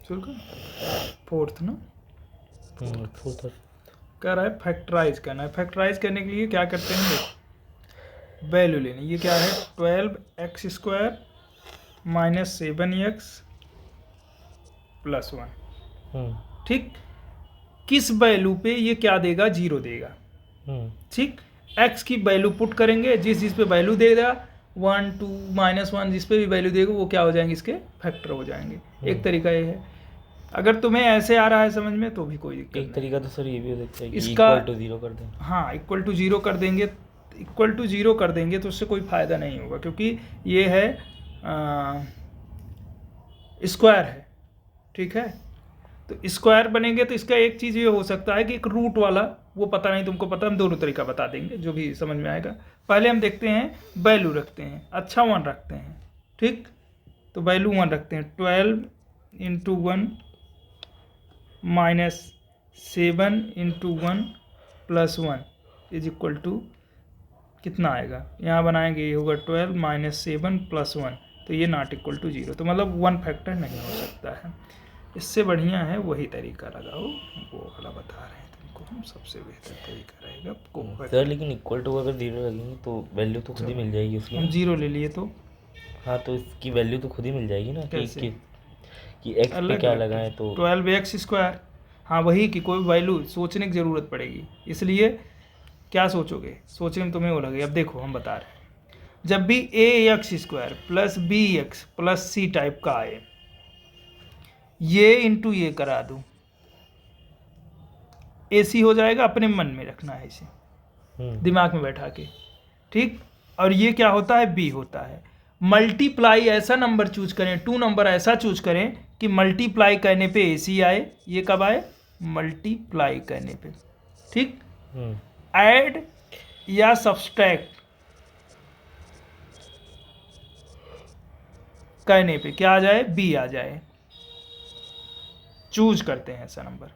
Fourth ना, fourth कह रहा है फैक्टराइज करना है। फैक्टराइज करने के लिए क्या करते हैं, देखो वैल्यू लेनी, ये क्या है 12x² माइनस 7x प्लस 1। ठीक, किस वैल्यू पे ये क्या देगा, 0 देगा। ठीक, x की वैल्यू पुट करेंगे, जिस पे वैल्यू देगा 1 2 -1 जिस पे भी वैल्यू देगा वो क्या हो जाएंगे, इसके फैक्टर हो जाएंगे। एक तरीका ये है। अगर तुम्हें ऐसे आ रहा है समझ में तो भी कोई दिक्कत नहीं। एक तरीका तो सर ये भी हो सकता है कि इसका इक्वल टू 0 कर दें। हाँ, इक्वल टू 0 कर देंगे, इक्वल टू 0 कर देंगे तो उससे कोई फ़ायदा नहीं होगा, क्योंकि ये है स्क्वायर है। ठीक है, तो स्क्वायर बनेंगे तो इसका एक चीज़ ये हो सकता है कि एक रूट वाला, वो पता नहीं तुमको पता, हम दोनों तरीका बता देंगे जो भी समझ में आएगा। पहले हम देखते हैं वैल्यू रखते हैं, अच्छा 1 रखते हैं। ठीक, तो वैल्यू 1 रखते हैं, 12 × 1 minus 7 × 1 plus 1 is equal to कितना आएगा, यहाँ बनाएंगे, ये होगा 12 माइनस 7 प्लस 1, तो ये नॉट इक्वल टू 0, तो मतलब 1 फैक्टर नहीं हो सकता है। इससे बढ़िया है वही तरीका लगाओ, वो वाला बता रहे हैं तुमको हम, सबसे बेहतर तरीका रहेगा। सर लेकिन इक्वल टू अगर 0 लगेंगे तो वैल्यू तो खुद ही मिल जाएगी उसकी। हम 0 ले लिए तो हाँ, तो इसकी वैल्यू तो खुद ही मिल जाएगी ना, कैसे? कि x पे क्या लगाएं तो 12x²। हाँ वही, कि कोई वैल्यू सोचने की ज़रूरत पड़ेगी, इसलिए क्या सोचोगे, सोचने में तुम्हें वो लगेगा। अब देखो हम बता रहे हैं, जब भी ax² plus bx plus c type का आए, ये इंटू ये करा दूँ, AC हो जाएगा, अपने मन में रखना है इसे, दिमाग में बैठा के। ठीक, और ये क्या होता है, B होता है। मल्टीप्लाई ऐसा नंबर चूज करें, 2 नंबर ऐसा चूज करें कि मल्टीप्लाई करने पे AC आए। ये कब आए, मल्टीप्लाई करने पे। ठीक, ऐड या सब्सट्रैक्ट करने पे क्या आ जाए, B आ जाए। चूज करते हैं ऐसा नंबर।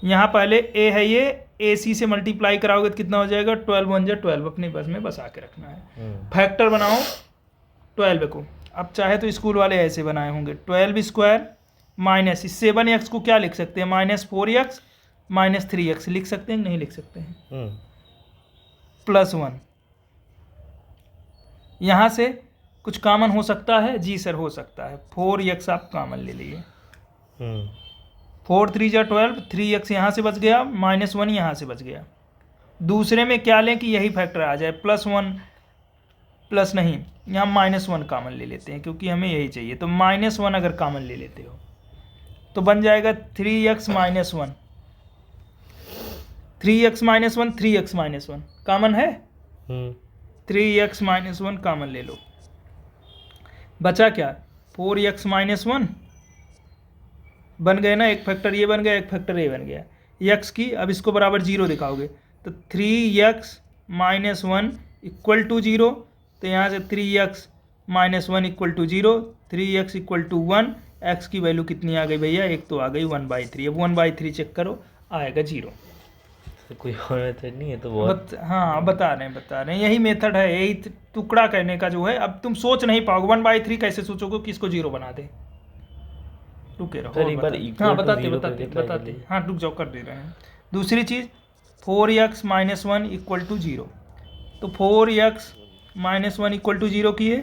यहाँ पहले A है, ये AC से मल्टीप्लाई कराओगे तो कितना हो जाएगा, 12 1 × 12, अपने बस में बसा के रखना है। फैक्टर बनाओ 12 को, अब चाहे तो स्कूल वाले ऐसे बनाए होंगे, 12² माइनस 7x को क्या लिख सकते हैं, -4x -3x लिख सकते हैं, नहीं लिख सकते हैं, प्लस 1। यहाँ से कुछ कॉमन हो सकता है, जी सर हो सकता है, 4x आप कॉमन ले लिए, 4 3 × 12, 3x यहाँ से बच गया, -1 यहाँ से बच गया। दूसरे में क्या लें कि यही फैक्टर आ जाए, +1 प्लस नहीं, यहाँ -1 कॉमन ले लेते हैं क्योंकि हमें यही चाहिए, तो -1 अगर कॉमन ले लेते हो तो बन जाएगा 3x - 1, 3x - 1, 3x - 1 कॉमन है, 3x - 1 कॉमन ले लो, बचा क्या, 4x - 1 बन गए ना, एक फैक्टर ये बन गया, एक फैक्टर ये बन गया, x की, अब इसको बराबर 0 दिखाओगे तो 3x - 1 इक्वल टू 0, तो यहाँ से 3x - 1 equal to 0, 3x equal to 1, x की वैल्यू कितनी आ गई भैया, एक तो आ गई 1/3। अब 1/3 चेक करो, आएगा 0। कोई और मेथड नहीं है तो बहुत हाँ बता रहे हैं, यही मेथड है, यही टुकड़ा करने का जो है। अब तुम सोच नहीं पाओगे 1/3 कैसे सोचोगे कि इसको 0 बना दे, रुके रहो, सर एक बार हाँ बताते, हाँ रुक जाओ, कर दे रहे हैं। दूसरी चीज़ 4x - 1 इक्वल टू 0, तो 4x - 1 इक्वल टू 0 किए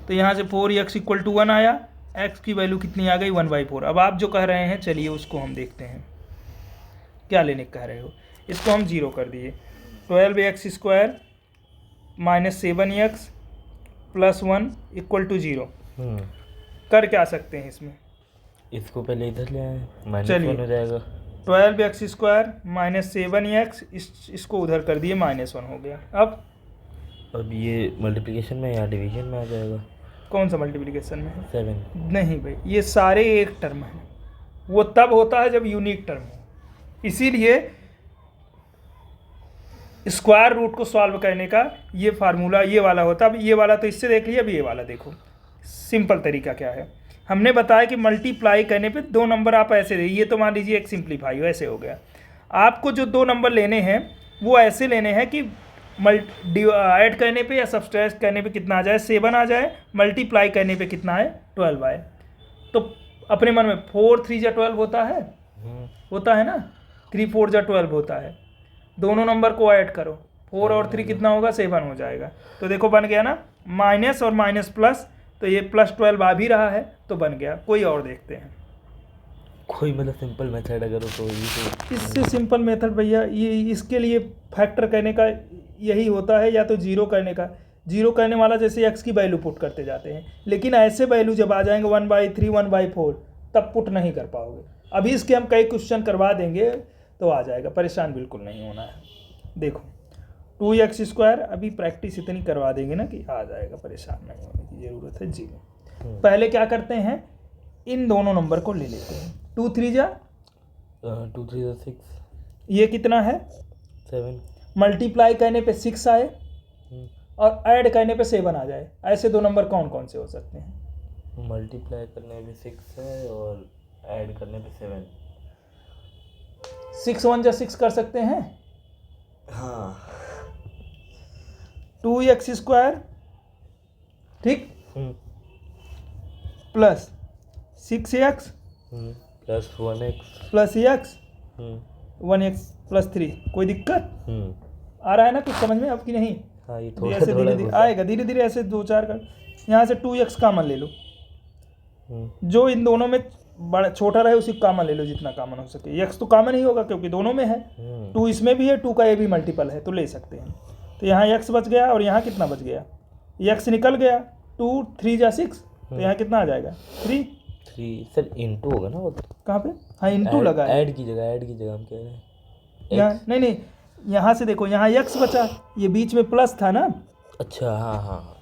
तो यहाँ से 4x इक्वल टू 1 आया, x की वैल्यू कितनी आ गई, 1/4। अब आप जो कह रहे हैं चलिए उसको हम देखते हैं, क्या लेने कह रहे हो, इसको हम 0 कर दिए, 12x² - 7x plus 1 equal to 0। कर क्या सकते हैं इसमें, इसको पहले इधर ले आए, -1 हो जाएगा, 12x² - 7x, इसको उधर कर दिए, -1 हो गया। अब ये मल्टीप्लिकेशन में या डिवीजन में आ जाएगा, कौन सा मल्टीप्लिकेशन में है, 7 नहीं भाई, ये सारे एक टर्म है, वो तब होता है जब यूनिक टर्म हो, इसीलिए स्क्वायर रूट को सॉल्व करने का ये फार्मूला ये वाला होता है। अब ये वाला तो इससे देख लिया, अब ये वाला देखो, सिंपल तरीका क्या है, हमने बताया कि मल्टीप्लाई करने पे 2 नंबर आप ऐसे दे, ये तो मान लीजिए एक सिंप्लीफाई हो, ऐसे हो गया। आपको जो 2 नंबर लेने हैं वो ऐसे लेने हैं कि ऐड करने पे या सब्सट्रैक्ट करने पे कितना आ जाए, 7 आ जाए, मल्टीप्लाई करने पे कितना आए, 12 आए। तो अपने मन में 4 3 जा 12 होता है, होता है ना, 3 4 जा 12 होता है। दोनों नंबर को ऐड करो, 4 और 3 कितना होगा, 7 हो जाएगा। तो देखो बन गया ना, माइनस और माइनस प्लस, तो ये प्लस 12 आ भी रहा है तो बन गया। कोई और देखते हैं, कोई मतलब सिंपल मेथड अगर हो तो ये तो। इससे सिंपल मेथड भैया, ये इसके लिए फैक्टर करने का यही होता है, या तो जीरो करने का। जीरो करने वाला जैसे एक्स की वैल्यू पुट करते जाते हैं, लेकिन ऐसे वैल्यू जब आ जाएंगे 1/3 1/4 तब पुट नहीं कर पाओगे। अभी इसके हम कई क्वेश्चन करवा देंगे तो आ जाएगा, परेशान बिल्कुल नहीं होना है। देखो 2x², अभी प्रैक्टिस इतनी करवा देंगे ना कि आ जाएगा, परेशान नहीं होने की ज़रूरत है। जीरो पहले क्या करते हैं, इन दोनों नंबर को ले लेते हैं। 2 3 जा 2 3 जा 6, ये कितना है, 7, मल्टीप्लाई करने पे 6 आए और ऐड करने पे 7 आ जाए। ऐसे दो नंबर कौन कौन से हो सकते हैं? मल्टीप्लाई करने पे 6 है और ऐड करने पे 7। 6 1 जा 6 कर सकते हैं। हाँ 2x², ठीक, plus 6x plus 1x plus x 1x plus 3। कोई दिक्कत आ रहा है ना कुछ समझ में अब कि नहीं? हाँ ये तो थोड़ा ऐसे थोड़ा धीरे धीरे आएगा, धीरे धीरे ऐसे 2 4 कर। यहाँ से 2x कॉमन ले लो, जो इन दोनों में बड़ा छोटा रहे उसी कॉमन ले लो, जितना कॉमन हो सके। x तो कॉमन ही होगा क्योंकि दोनों में है, 2 इसमें भी है, 2 का ये भी मल्टीपल है तो ले सकते हैं। तो यहाँ x बच गया और यहाँ कितना बच गया, x निकल गया। 2 3 जा 6, तो यहाँ कितना आ जाएगा, 3 सर इंटू होगा ना वो तो। कहाँ पे, हाँ इंटू लगा है, ऐड की जगह हम कह रहे हैं यहाँ नहीं, यहाँ से देखो, यहाँ x बचा, ये बीच में प्लस था ना। अच्छा हाँ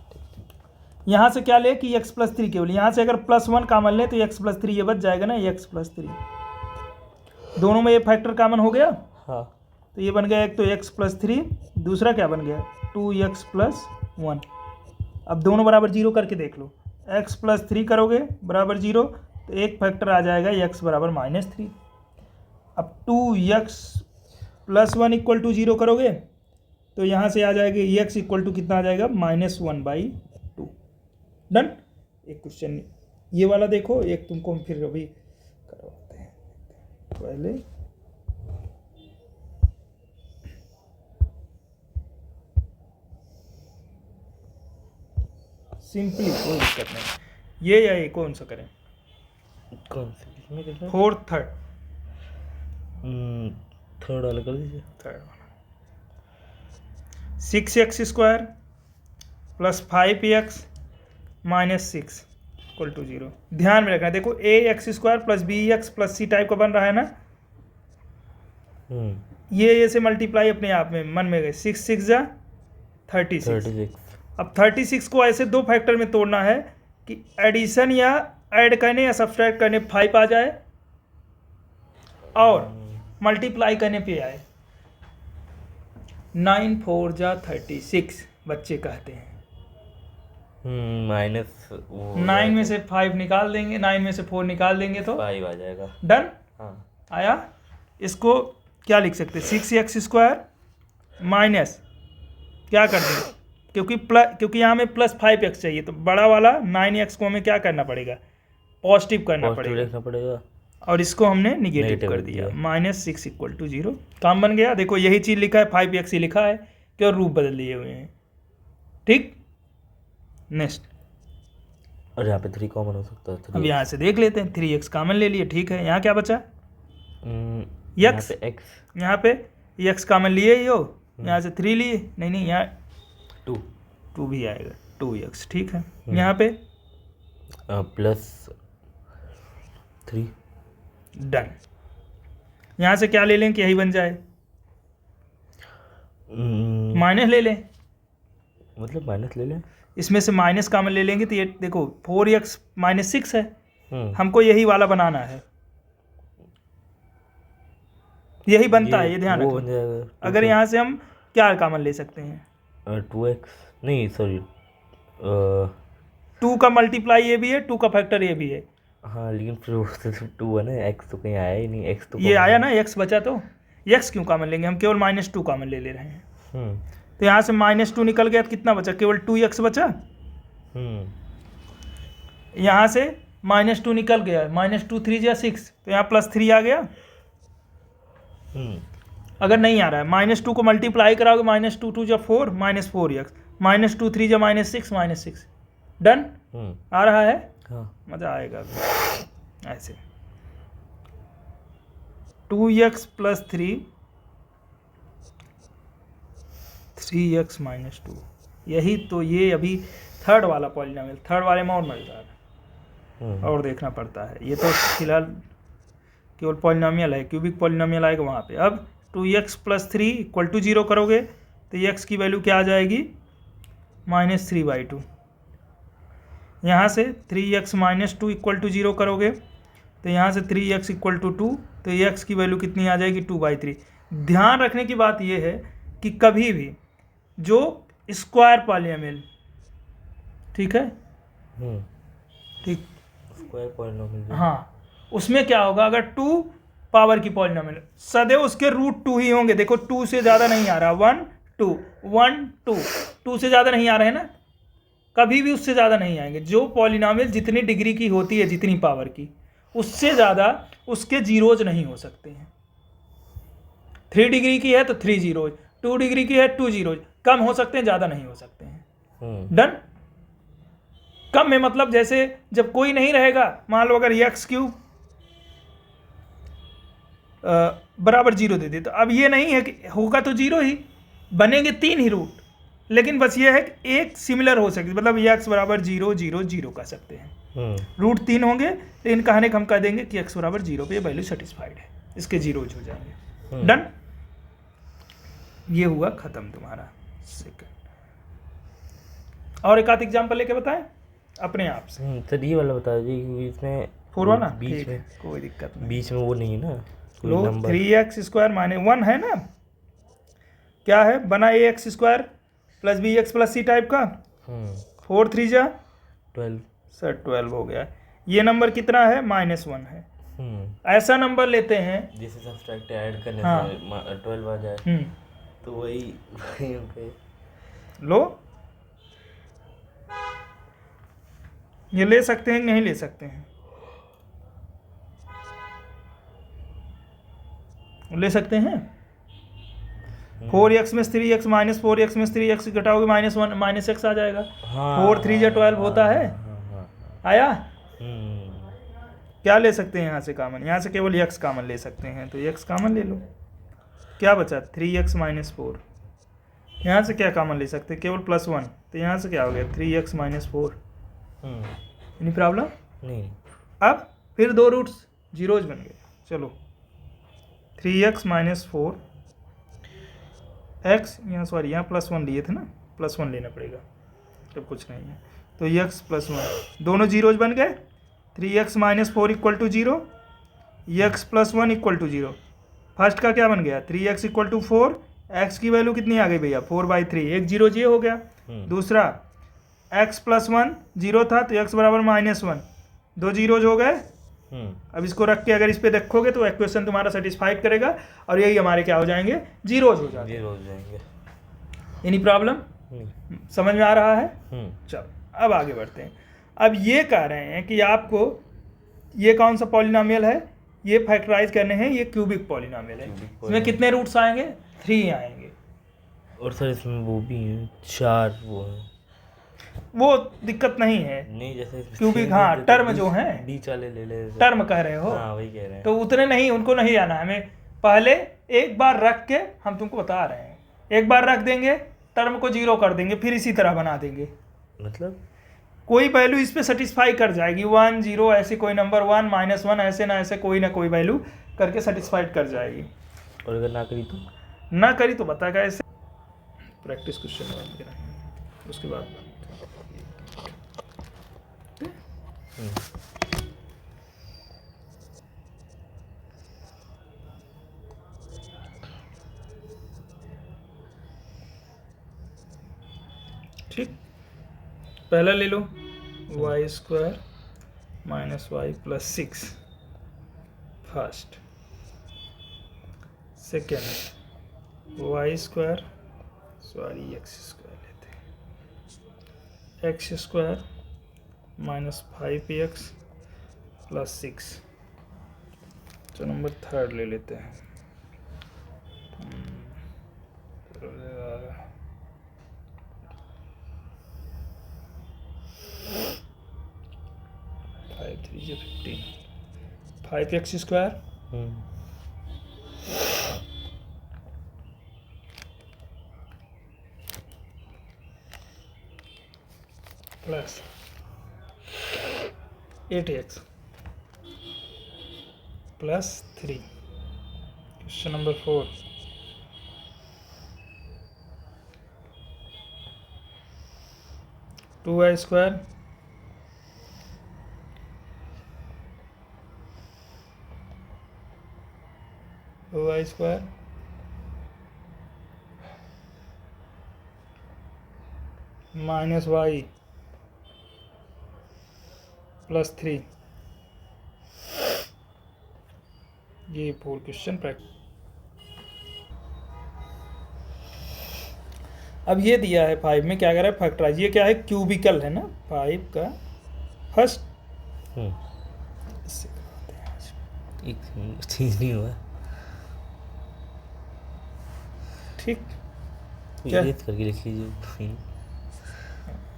यहाँ से क्या ले कि x प्लस 3 केवल, यहाँ से अगर +1 कॉमन ले तो x प्लस 3 ये बच जाएगा ना, x प्लस 3। दोनों में ये फैक्टर कॉमन हो गया। हाँ तो ये बन गया एक तो x प्लस 3, दूसरा क्या बन गया 2x प्लस 1। अब दोनों बराबर 0 करके देख लो, x प्लस 3 करोगे बराबर 0 तो एक फैक्टर आ जाएगा x बराबर -3। अब 2x प्लस 1 इक्वल टू 0 करोगे तो यहाँ से आ जाएगा x इक्वल टू कितना आ जाएगा, -1/2। डन। एक क्वेश्चन ये वाला देखो, एक तुमको हम फिर अभी करवाते हैं। पहले सिंपली, कोई दिक्कत नहीं, ये या ये कौन सा करें, कौन सी किसमें कितना, 4th 3rd थर्ड वाला कर दीजिए। 3rd वाला। 6x² plus 5x minus 6 equal to 0। ध्यान में रखना, देखो ax² plus bx plus c type का बन रहा है ना, ये से मल्टीप्लाई अपने आप में मन में गए, 6 6 जा 36। अब 36 को ऐसे दो फैक्टर में तोड़ना है कि एडिशन या ऐड करने या सब्सट्रैक्ट करने 5 आ जाए और मल्टीप्लाई करने पे आए। 9 4 जा 36 बच्चे कहते हैं। माइनस 9 में से 5 निकाल देंगे, 9 में से 4 निकाल देंगे तो 5 आ जाएगा। डन। हाँ आया। इसको क्या लिख सकते हैं, 6x² माइनस क्या कर देंगे, क्योंकि यहाँ में प्लस 5x चाहिए तो बड़ा वाला 9x को हमें क्या करना पड़ेगा, पॉजिटिव करना पड़ेगा और इसको हमने निगेटिव कर दिया, -6 इक्वल टू 0। काम बन गया। देखो यही चीज़ लिखा है, 5x ही लिखा है, क्या रूप बदल दिए हुए हैं। ठीक, नेक्स्ट। और यहाँ पे 3 कॉमन हो सकता है। अब यहाँ से देख लेते हैं, 3x कॉमन ले लिए, ठीक है। यहाँ क्या बचा, x, यहाँ पे x कॉमन लिए ही हो, यहाँ से 3 लिए, नहीं यहाँ 2 भी आएगा, 2x, ठीक है। यहाँ पे +3। डन। यहाँ से क्या ले लें कि यही बन जाए, माइनस ले लें, मतलब माइनस ले लें, इसमें से माइनस कॉमन ले लेंगे तो ये देखो 4x -6 है, हमको यही वाला बनाना है, यही बनता है, ये ध्यान रखो। अगर यहाँ से हम क्या कॉमन ले सकते हैं, 2x, नहीं सॉरी 2 का मल्टीप्लाई ये भी है, 2 का फैक्टर ये भी है। हाँ लेकिन फिर 2 है ना, x तो कहीं आया ही नहीं, x तो ये आया ना, x बचा तो x क्यों कॉमन लेंगे, हम केवल -2 कॉमन ले रहे हैं। तो यहाँ से -2 निकल गया तो कितना बचा, केवल 2x बचा। यहाँ से -2 निकल गया, -2 3 या 6, तो यहाँ +3 आ गया। अगर नहीं आ रहा है, -2 को मल्टीप्लाई कराओगे, -2 2 4, -4x, -2 3 -6, -6। डन। आ रहा है? हाँ। मजा आएगा अभी। ऐसे 2x + 3 3x - 2, यही तो, ये अभी थर्ड वाला पॉलिनोमियल, थर्ड वाले में और मजेदार है और देखना पड़ता है। ये तो फिलहाल केवल पॉलिनोमियल है, क्यूबिक पॉलिनोमियल आएगा वहाँ पे। अब 2x + 3 = 0 करोगे तो x की वैल्यू क्या आ जाएगी, -3/2। यहाँ से 3x - 2 = 0 करोगे तो यहाँ से 3x = 2, तो x की वैल्यू कितनी आ जाएगी, 2/3। ध्यान रखने की बात यह है कि कभी भी जो स्क्वायर पॉलिनोमियल, ठीक है, ठीक, स्क्वायर पॉलिनोमियल, हाँ, उसमें क्या होगा, अगर 2 पावर की पॉलिनोमियल, सदैव उसके √2 ही होंगे। देखो 2 से ज़्यादा नहीं आ रहा, 1 2 1 2, 2 से ज़्यादा नहीं आ रहे हैं ना, कभी भी उससे ज़्यादा नहीं आएंगे। जो पॉलिनोमियल जितनी डिग्री की होती है, जितनी पावर की, उससे ज़्यादा उसके जीरोज नहीं हो सकते हैं। 3 डिग्री की है तो 3 जीरोज, 2 डिग्री की है 2 जीरोज, कम हो सकते हैं, ज़्यादा नहीं हो सकते हैं। डन। कम में मतलब जैसे जब कोई नहीं रहेगा, मान लो अगर x³ बराबर 0 दे दे, तो अब ये नहीं है कि होगा तो 0 ही, बनेंगे 3 ही रूट, लेकिन बस ये है कि एक सिमिलर हो सकती है, मतलब x = 0 0 0 कह सकते हैं। रूट 3 होंगे, लेकिन कहने का हम कह देंगे कि x = 0 पे ये वैल्यू सेटिस्फाइड है, इसके जीरोज हो जाएंगे। डन। ये हुआ खत्म तुम्हारा सेकंड। और एक आध एग्जाम्पल लेके बताएं अपने आप से। सर ये वाला बता दीजिए, क्योंकि इसमें 4 वाला बीच में कोई दिक्कत नहीं, बीच में वो नहीं है ना कोई लो, नंबर। 3x² - 1 है ना, क्या है बना, ax² + bx + c टाइप का। 4 3 जा 12 सर 12 हो गया। ये नंबर कितना है, -1 है। ऐसा नंबर लेते हैं, जैसे सब्सट्रैक्ट ऐड करने हाँ, से 12 आ जाए, तो वही पे लो, ये ले सकते हैं कि नहीं ले सकते हैं, ले सकते हैं। 4x में 3x, -4x में 3x घटाओगे -1 -x आ जाएगा। 4 3 या 12 होता है। आया। क्या ले सकते हैं यहाँ से कॉमन, यहाँ से केवल x कॉमन ले सकते हैं, तो x कॉमन ले लो। क्या बचा, 3x - 4। यहाँ से क्या कॉमन ले सकते हैं, केवल +1, तो यहाँ से क्या हो गया, 3x - 4। एनी प्रॉब्लम नहीं। अब फिर 2 रूट्स जीरोज बन गए। चलो 3x - 4 x, यहाँ सॉरी यहाँ +1 लिए थे ना, +1 लेना पड़ेगा, तब कुछ नहीं है, तो x + 1 दोनों जीरोज बन गए। 3x - 4 = 0, x + 1 = 0। फर्स्ट का क्या बन गया, 3x = 4, x की वैल्यू कितनी आ गई भैया, 4/3, एक जीरो ये हो गया। दूसरा x + 1 0 था, तो x = -1, 2 जीरोज हो गए। अब इसको रख के अगर इस पे देखोगे तो इक्वेशन तुम्हारा सेटिस्फाइड करेगा, और यही हमारे क्या हो जाएंगे, जीरोज हो जाएंगे। एनी प्रॉब्लम, समझ में आ रहा है। चलो अब आगे बढ़ते हैं। अब ये कह रहे हैं कि आपको ये कौन सा पॉलिनोमियल है, ये फैक्टराइज करने हैं, ये क्यूबिक पॉलिनोमियल है। इसमें कितने रूट्स आएंगे, 3 आएंगे। और सर इसमें वो भी है 4, वो है, वो दिक्कत नहीं है, नहीं जैसे क्यूबिक, हाँ, टर्म जो हैं, बीच वाले ले ले, टर्म कह रहे हो, हाँ वही कह रहे हैं, तो उतने नहीं, उनको नहीं जाना है हमें। पहले एक बार रख के हम तुमको बता रहे हैं, एक बार रख देंगे, टर्म को 0 कर देंगे, फिर इसी तरह बना देंगे, मतलब कोई वैल्यू इस पे सेटिस्फाई कर जाएगी, 1 0 ऐसे कोई नंबर, 1 -1 ऐसे ना कोई वैल्यू करके सेटिस्फाइड कर जाएगी। और अगर ना करी तो, ना करी तो बता कैसे, प्रैक्टिस क्वेश्चन उसके बाद ठीक। पहला ले लो, y² - y + 6 first. Second y² sorry x² लेते हैं, x² - 5x प्लस 6। तो नंबर 3 ले लेते हैं। 5 3 जो 15, 5x² plus 8x plus 3। Question number 4, 2y² y² minus y plus 3। ये 4 क्वेश्चन प्रैक्टिस। अब ये दिया है 5 में, क्या कर रहा है फैक्टराइज। ये क्या है क्यूबिकल है ना 5 का फर्स्ट। इससे करवाते हैं आज। एक चीज नहीं हुआ। ठीक क्या इरेज करके लिख लीजिए।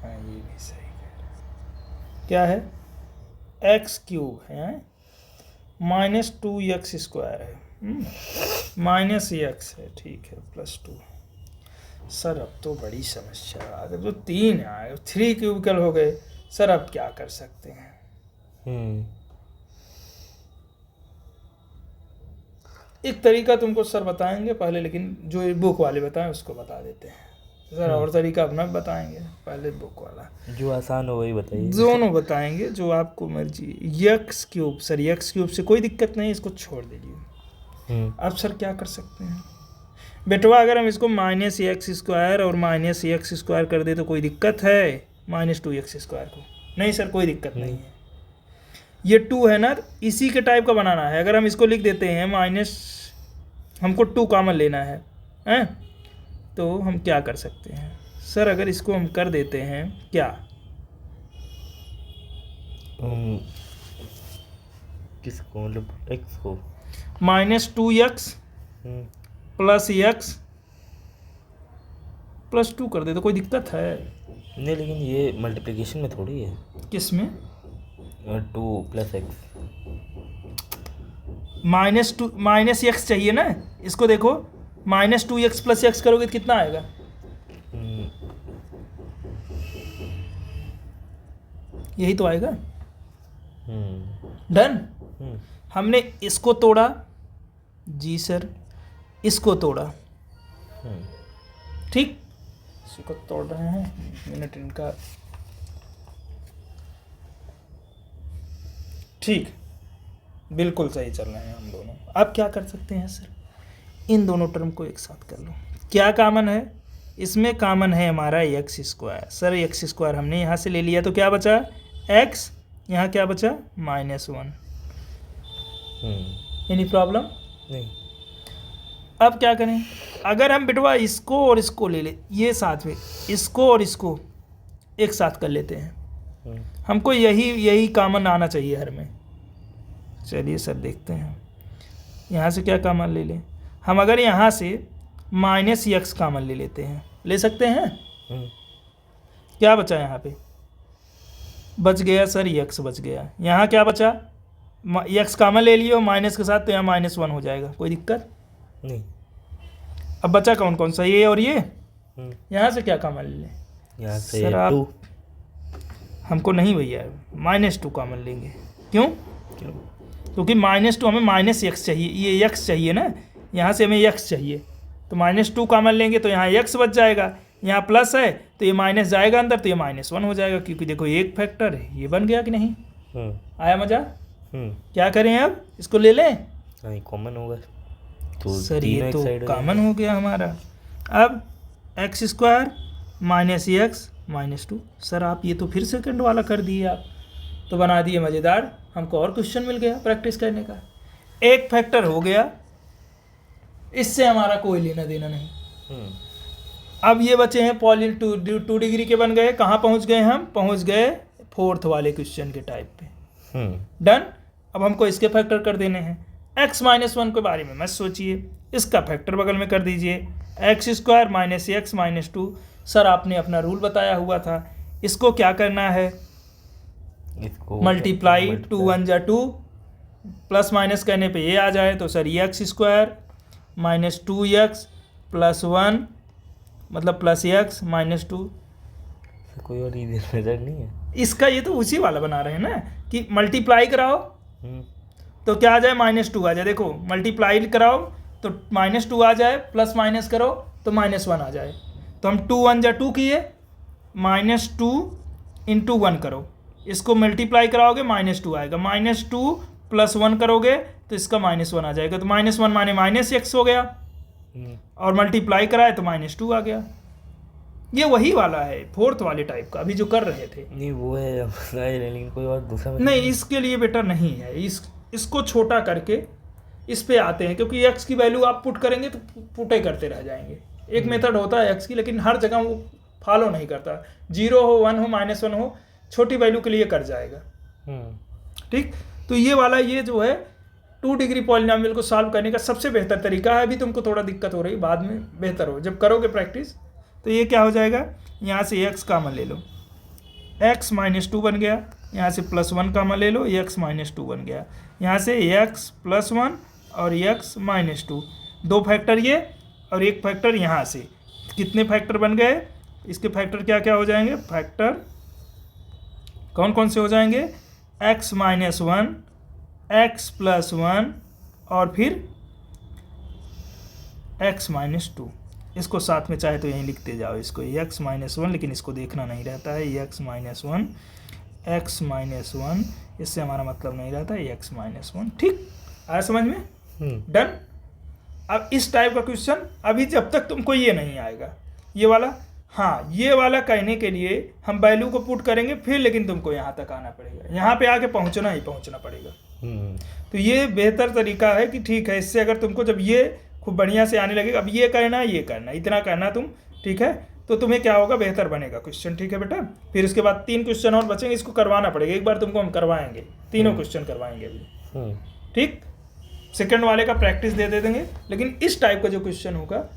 हाँ ये भी सही है। क्या है x³ है -2x² है -x है, ठीक है, +2। सर अब तो बड़ी समस्या आ गई। तो 3 आए 3 क्यूबिकल हो गए। सर अब क्या कर सकते हैं? एक तरीका तुमको सर बताएंगे पहले, लेकिन जो बुक वाले बताएं उसको बता देते हैं सर। और तरीका अपना बताएंगे, पहले बुक वाला जो आसान हो वही बताइए। दोनों बताएंगे जो आपको मर्जी। x³ सर, x³ से कोई दिक्कत नहीं, इसको छोड़ दीजिए। अब सर क्या कर सकते हैं बेटवा? अगर हम इसको -x² और -x² कर दे तो कोई दिक्कत है? -2x² को नहीं सर, कोई दिक्कत नहीं है। ये 2 है ना, इसी के टाइप का बनाना है। अगर हम इसको लिख देते हैं हमको 2 कॉमन लेना है, हैं? तो हम क्या कर सकते हैं सर? अगर इसको हम कर देते हैं क्या, किसको मतलब x को -2x प्लस x प्लस 2 कर दे तो कोई दिक्कत है? नहीं, लेकिन ये मल्टीप्लिकेशन में थोड़ी है। किस में? 2 + x -x चाहिए ना। इसको देखो, -2x प्लस x करोगे तो कितना आएगा? यही तो आएगा। डन। हमने इसको तोड़ा जी सर, इसको तोड़ा, ठीक, इसको तोड़ रहे हैं, मिनट इनका, ठीक, बिल्कुल सही चल रहे हैं हम दोनों। अब क्या कर सकते हैं सर? इन दोनों टर्म को एक साथ कर लो। क्या कॉमन है इसमें? कॉमन है हमारा x²। सर x² हमने यहाँ से ले लिया तो क्या बचा? x। यहाँ क्या बचा? -1। एनी प्रॉब्लम नहीं। अब क्या करें? अगर हम बिटवा इसको और इसको ले ले, ये साथ में, इसको और इसको एक साथ कर लेते हैं। हमको यही कॉमन आना चाहिए हर में। चलिए सर देखते हैं, यहाँ से क्या कॉमन ले लें हम? अगर यहाँ से -x कॉमन ले लेते हैं, ले सकते हैं? क्या बचा यहाँ पे? बच गया सर x बच गया। यहाँ क्या बचा? x कॉमन ले लियो माइनस के साथ, तो यहाँ -1 हो जाएगा, कोई दिक्कत नहीं। अब बचा कौन कौन सा? ये और ये। यहाँ से क्या कॉमन ले लें? यहाँ से सर आप 2। हमको नहीं भैया, -2 कॉमन लेंगे। क्यों? क्योंकि -2 हमें -x चाहिए, ये x चाहिए ना, यहाँ से हमें x चाहिए, तो -2 कॉमन लेंगे तो यहाँ x बच जाएगा। यहाँ प्लस है तो ये माइनस जाएगा अंदर, तो ये -1 हो जाएगा, क्योंकि देखो एक फैक्टर है। ये बन गया कि नहीं? आया मजा? क्या करें अब? इसको ले लें? कॉमन होगा तो सर ये तो साइड कॉमन हो गया हमारा। अब x² -x -2। सर आप ये तो फिर सेकंड वाला कर दिए आप, तो बना दिए मज़ेदार। हमको और क्वेश्चन मिल गया प्रैक्टिस करने का। एक फैक्टर हो गया, इससे हमारा कोई लेना देना नहीं। अब ये बचे हैं पॉली 2 डिग्री के बन गए। कहाँ पहुँच गए हम? पहुँच गए 4th वाले क्वेश्चन के टाइप पे। डन। अब हमको इसके फैक्टर कर देने हैं। x माइनस 1 के बारे में मत सोचिए, इसका फैक्टर बगल में कर दीजिए, x square minus x minus 2। Sir आपने अपना रूल बताया हुआ था, इसको क्या करना है, इसको मल्टीप्लाई, 2 1 जा 2, प्लस माइनस करने पे ये आ जाए तो सर ये x square minus 2x plus 1 मतलब प्लस एक्स माइनस 2। कोई और इधर मेथड नहीं है इसका, ये तो उसी वाला बना रहे हैं ना कि मल्टीप्लाई कराओ हम्म, तो क्या आ जाए, माइनस 2 आ जाए। देखो मल्टीप्लाई कराओ तो माइनस 2 आ जाए, प्लस माइनस करो तो माइनस 1 आ जाए। तो हम 2 1 जा 2 किए, माइनस 2 इंटू 1 करो, इसको मल्टीप्लाई कराओगे माइनस 2 आएगा, माइनस 2 प्लस 1 करोगे तो इसका माइनस 1 आ जाएगा। तो माइनस 1 माने माइनस एक्स हो गया, और मल्टीप्लाई कराए तो माइनस 2 आ गया। ये वही वाला है, फोर्थ वाले टाइप का अभी जो कर रहे थे। नहीं वो है लेकिन कोई और दूसरा method नहीं, इसके लिए बेटा नहीं है, इसको छोटा करके इस पे आते हैं, क्योंकि x की वैल्यू आप पुट करेंगे तो पुटे करते रह जाएंगे। एक मेथड होता है x की, लेकिन हर जगह वो फॉलो नहीं करता, 0 हो 1 हो माइनस 1 हो, छोटी वैल्यू के लिए कर जाएगा। ठीक, तो ये वाला ये जो है 2 डिग्री पॉलिनॉमियल को सॉल्व करने का सबसे बेहतर तरीका है। अभी तुमको थोड़ा दिक्कत हो रही, बाद में बेहतर हो जब करोगे प्रैक्टिस। तो ये क्या हो जाएगा, यहाँ से x कॉमन ले लो, x माइनस 2 बन गया, यहाँ से प्लस 1 कॉमन ले लो, x माइनस 2 बन गया, यहाँ से x प्लस 1 और x माइनस 2, 2 फैक्टर ये और एक फैक्टर यहाँ से। कितने फैक्टर बन गए, इसके फैक्टर क्या क्या हो जाएंगे, फैक्टर कौन कौन से हो जाएंगे, x माइनस 1, x प्लस 1 और फिर x माइनस 2। इसको साथ में चाहे तो यहीं लिखते जाओ, इसको x माइनस 1, लेकिन इसको देखना नहीं रहता है, x माइनस 1, x माइनस 1, इससे हमारा मतलब नहीं रहता है x माइनस 1। ठीक आया समझ में, डन। अब इस टाइप का क्वेश्चन अभी जब तक तुमको ये नहीं आएगा, ये वाला, हाँ ये वाला कहने के लिए हम वैल्यू को पुट करेंगे फिर, लेकिन तुमको यहाँ तक आना पड़ेगा, यहाँ पे आके पहुँचना ही पहुँचना पड़ेगा। तो ये बेहतर तरीका है कि ठीक है, इससे अगर तुमको जब ये खूब बढ़िया से आने लगेगा, अब ये करना ये करना इतना करना तुम, ठीक है, तो तुम्हें क्या होगा, बेहतर बनेगा क्वेश्चन। ठीक है बेटा, फिर उसके बाद 3 क्वेश्चन और बचेंगे, इसको करवाना पड़ेगा, एक बार तुमको हम करवाएंगे, तीनों क्वेश्चन करवाएंगे अभी। ठीक, सेकंड वाले का प्रैक्टिस दे देंगे, लेकिन इस टाइप का जो क्वेश्चन होगा,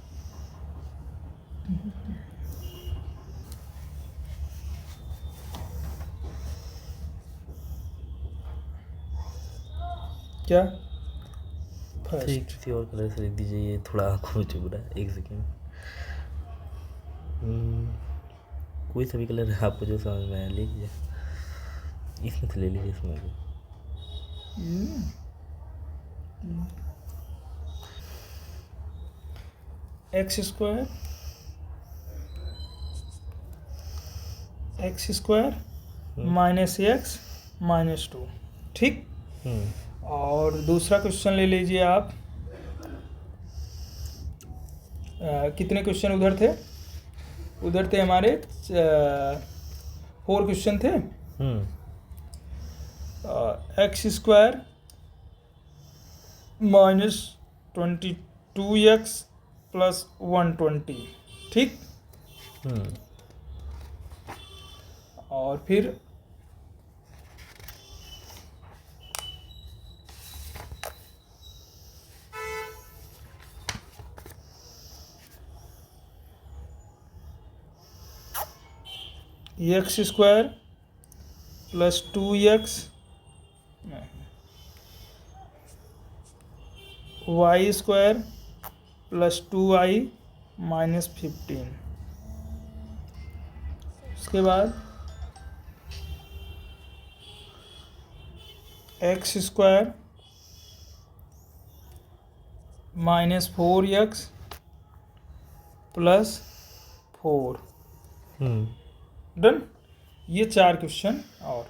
क्या ठीक, किसी और कलर से लिख दीजिए, ये थोड़ा आँखों में चुभ रहा है, एक सेकेंड। कोई सा भी कलर है आपको जो समझ में आया ले लीजिए, इसमें से ले लीजिए, इसमें से। X square minus x minus 2। ठीक, और दूसरा क्वेश्चन ले लीजिए आप, कितने क्वेश्चन उधर थे, उधर थे हमारे 4 क्वेश्चन थे। X square minus 22x plus 120। ठीक, और फिर x square plus 2x y square plus 2y minus 15। उसके बाद x square minus 4x plus 4। Done, ये 4 क्वेश्चन और